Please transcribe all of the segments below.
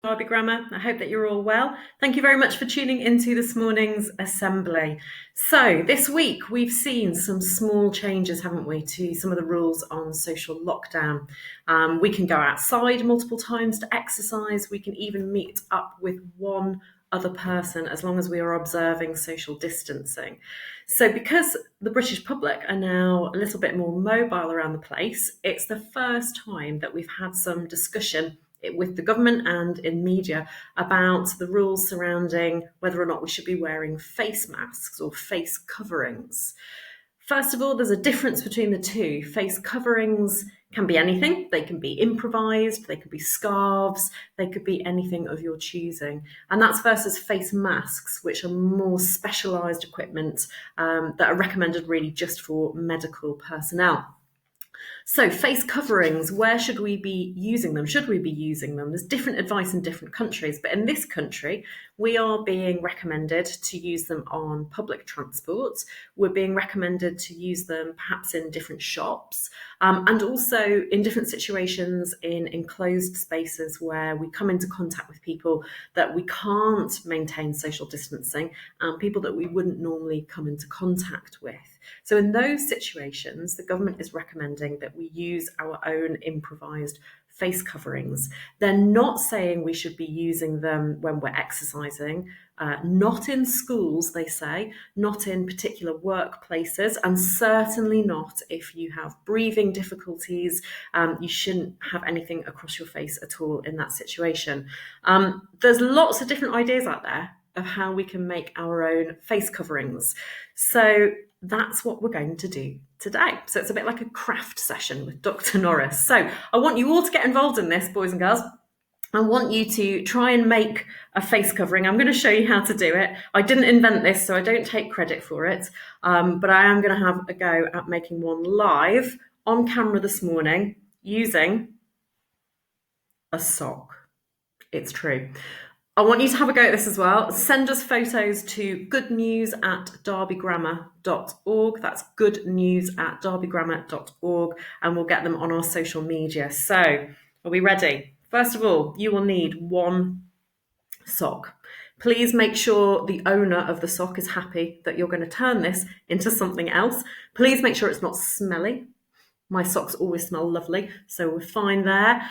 Derby Grammar. I hope that you're all well. Thank you very much for tuning into this morning's assembly. So this week we've seen some small changes, haven't we, to some of the rules on social lockdown. We can go outside multiple times to exercise. We can even meet up with one other person as long as we are observing social distancing. So because the British public are now a little bit more mobile around the place, it's the first time that we've had some discussion with the government and in media about the rules surrounding whether or not we should be wearing face masks or face coverings. First of all, there's a difference between the two. Face coverings can be anything. They can be improvised, they could be scarves, they could be anything of your choosing. And that's versus face masks, which are more specialised equipment that are recommended really just for medical personnel. So face coverings, where should we be using them? Should we be using them? There's different advice in different countries, but in this country, we are being recommended to use them on public transport. We're being recommended to use them perhaps in different shops, and also in different situations in enclosed spaces where we come into contact with people that we can't maintain social distancing, and people that we wouldn't normally come into contact with. So in those situations, the government is recommending that we use our own improvised face coverings. They're not saying we should be using them when we're exercising, not in schools, they say, not in particular workplaces, and certainly not if you have breathing difficulties. You shouldn't have anything across your face at all in that situation. There's lots of different ideas out there of how we can make our own face coverings. So that's what we're going to do today. So it's a bit like a craft session with Dr. Norris. So I want you all to get involved in this, boys and girls. I want you to try and make a face covering. I'm going to show you how to do it. I didn't invent this, so I don't take credit for it. But I am going to have a go at making one live on camera this morning using a sock. It's true. I want you to have a go at this as well. Send us photos to goodnews@derbygrammar.org. That's goodnews@derbygrammar.org, and we'll get them on our social media. So, are we ready? First of all, you will need one sock. Please make sure the owner of the sock is happy that you're going to turn this into something else. Please make sure it's not smelly. My socks always smell lovely, so we're fine there.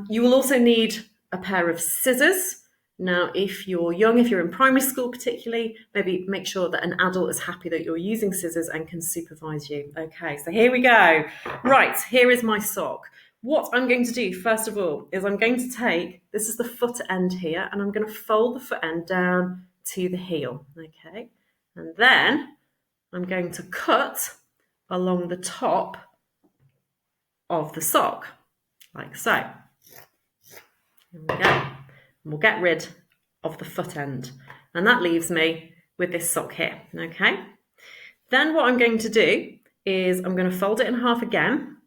You will also need a pair of scissors. Now, if you're young, if you're in primary school particularly, maybe make sure that an adult is happy that you're using scissors and can supervise you. Okay, so here we go. Right, here is my sock. What I'm going to do, first of all, is I'm going to take, this is the foot end here, and I'm going to fold the foot end down to the heel, okay? And then I'm going to cut along the top of the sock, like so. There we go. And we'll get rid of the foot end. And that leaves me with this sock here, okay? Then what I'm going to do is I'm going to fold it in half again.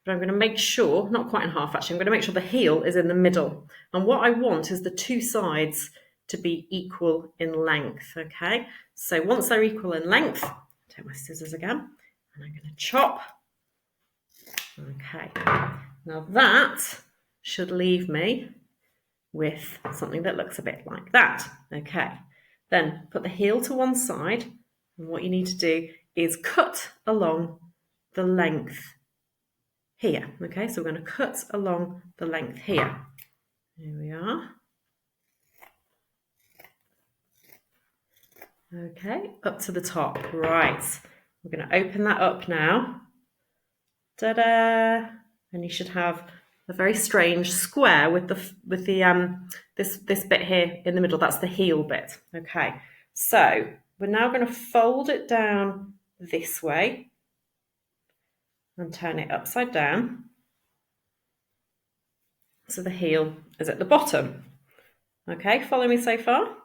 But I'm going to make sure, not quite in half actually, I'm going to make sure the heel is in the middle. And what I want is the two sides to be equal in length, okay? So once they're equal in length, take my scissors again, and I'm going to chop. Okay, now that should leave me with something that looks a bit like that. Okay, then put the heel to one side, and what you need to do is cut along the length here. Okay, so we're going to cut along the length here. Here we are. Okay, up to the top. Right, we're going to open that up now. Ta-da! And you should have a very strange square with this bit here in the middle. That's the heel bit. Okay, so we're now going to fold it down this way and turn it upside down so the heel is at the bottom. Okay, follow me so far?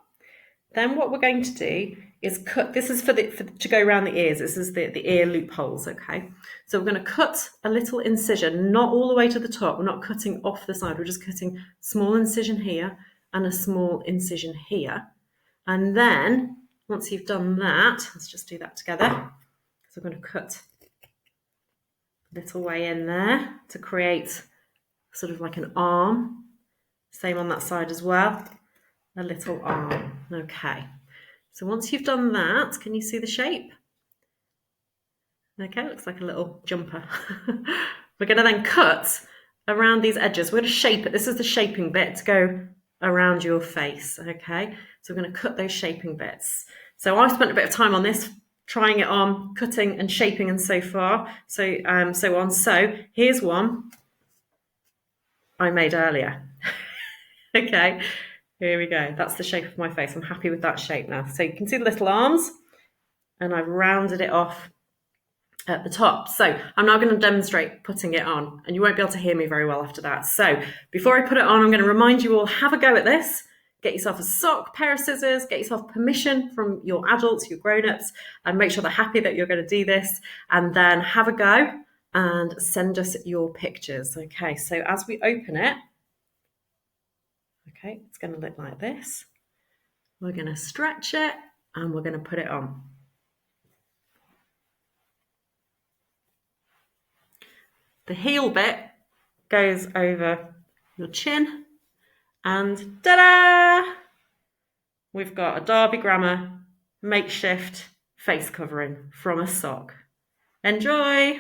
Then what we're going to do is cut, this is to go around the ears, this is the ear loopholes, okay? So we're going to cut a little incision, not all the way to the top, we're not cutting off the side, we're just cutting small incision here and a small incision here. And then, once you've done that, let's just do that together. So we're going to cut a little way in there to create sort of like an arm. Same on that side as well. A little arm. Okay. So once you've done that, can you see the shape? Okay, looks like a little jumper. We're going to then cut around these edges. We're going to shape it. This is the shaping bit to go around your face. Okay, so we're going to cut those shaping bits. So I've spent a bit of time on this, trying it on, cutting and shaping and so far. So on. So here's one I made earlier. Okay, here we go. That's the shape of my face. I'm happy with that shape now. So you can see the little arms, and I've rounded it off at the top. So I'm now going to demonstrate putting it on, and you won't be able to hear me very well after that. So before I put it on, I'm going to remind you all, have a go at this. Get yourself a sock, pair of scissors, get yourself permission from your adults, your grown-ups, and make sure they're happy that you're going to do this, and then have a go and send us your pictures. Okay, so as we open it, okay, it's going to look like this. We're going to stretch it and we're going to put it on. The heel bit goes over your chin, and ta-da! We've got a Derby Grammar makeshift face covering from a sock. Enjoy!